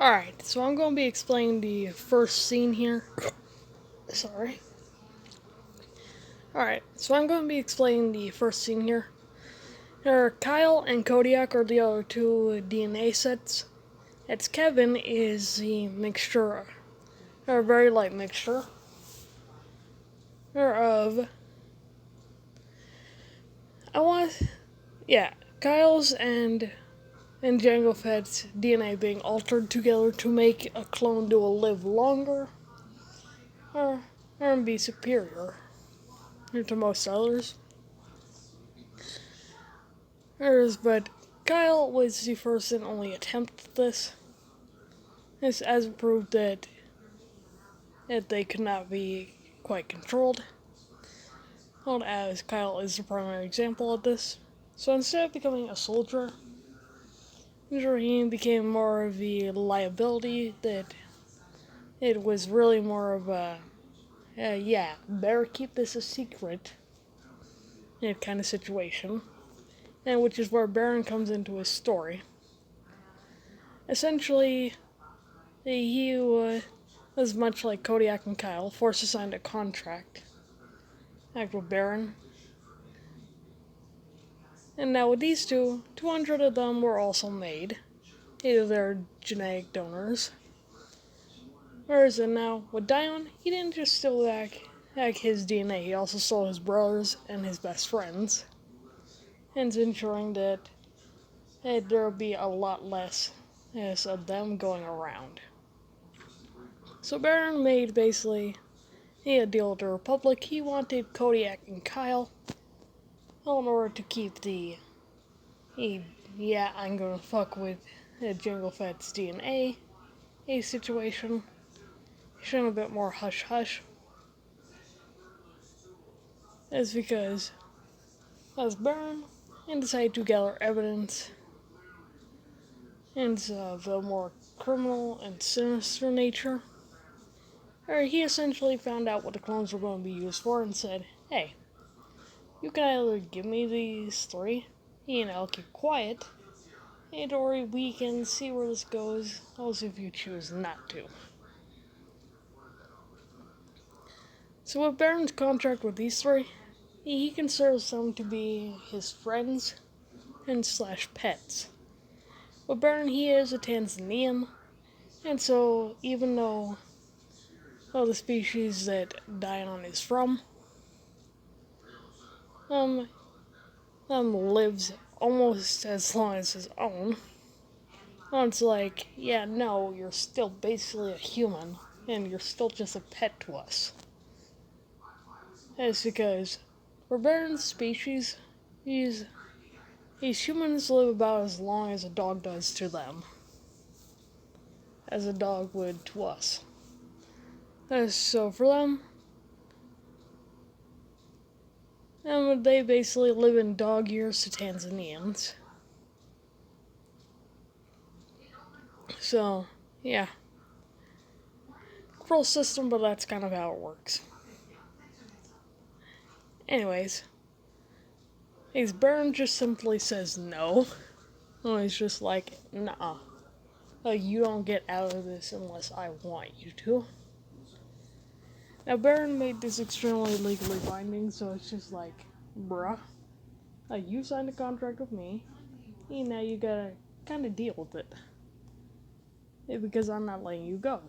Alright, so I'm going to be explaining the first scene here. Sorry. Alright, so I'm going to be explaining the first scene here. Kyle and Kodiak are the other two DNA sets. It's Kevin is the mixture, or a very light mixture, of, Kyle's and Jango Fett's DNA being altered together to make a clone duo live longer, or be superior to most others. But Kyle was the first and only attempt at this. This as proved that they could not be quite controlled. Well, as Kyle is the primary example of this. So instead of becoming a soldier, he became more of a liability, that it was really more of a, better keep this a secret kind of situation. And which is where Baron comes into his story. Essentially, he was much like Kodiak and Kyle, forced to sign a contract with Baron. And now with these two, 200 of them were also made. Either they're genetic donors. Whereas now, with Dion, he didn't just steal back his DNA, he also stole his brothers and his best friends. Hence ensuring that there will be a lot less of them going around. So Baron made basically a deal with the Republic. He wanted Kodiak and Kyle in order to keep I'm gonna fuck with Jango Fett's DNA situation. Showing a bit more hush hush. That's because as Baron and decided to gather evidence and of a more criminal and sinister nature. He essentially found out what the clones were going to be used for and said, hey, you can either give me these three, I'll keep quiet, or we can see where this goes, also if you choose not to. So with Baron's contract with these three, he considers them to be his friends and / pets. With Baron, he is a Tanzanian, and so even though the species that Dion is from lives almost as long as his own, it's like, yeah, no, you're still basically a human, and you're still just a pet to us. That's because for Baron's species, these humans live about as long as a dog does to them, as a dog would to us. So for them, they basically live in dog years to Tanzanians. So, yeah. Cruel system, but that's kind of how it works. Anyways, Baron just simply says no. And he's just like, nah. You don't get out of this unless I want you to. Now, Baron made this extremely legally binding, so it's just like, bruh, you signed a contract with me, now you gotta kind of deal with it. Because I'm not letting you go.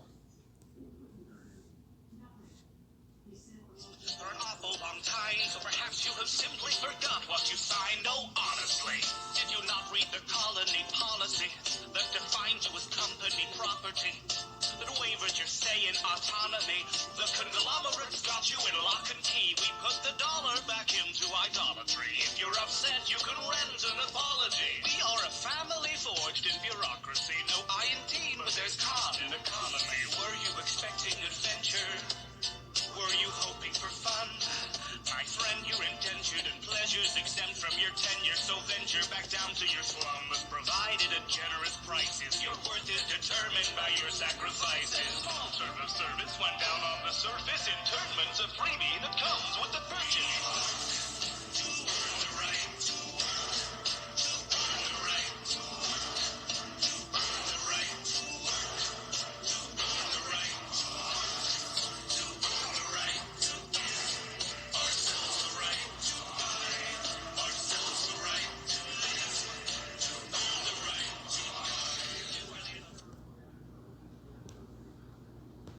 For an awful long time, so perhaps you have simply forgot what you signed. Oh, honestly, did you not read the colony policy that defines you as company property? That wavered your say in autonomy. The conglomerates got you in lock and key. We put the dollar back into idolatry. If you're upset, you can rent an apology. We are a family forged in bureaucracy. No I in team, but there's con in economy. Were you expecting adventure? Were you hoping for fun? My friend, you're indentured and pleasures exempt from your tenure, so venture back down to your slums, provided at generous prices. Your worth is determined by your sacrifices. Service went down on the surface. Internment's a freebie that comes with the purchase.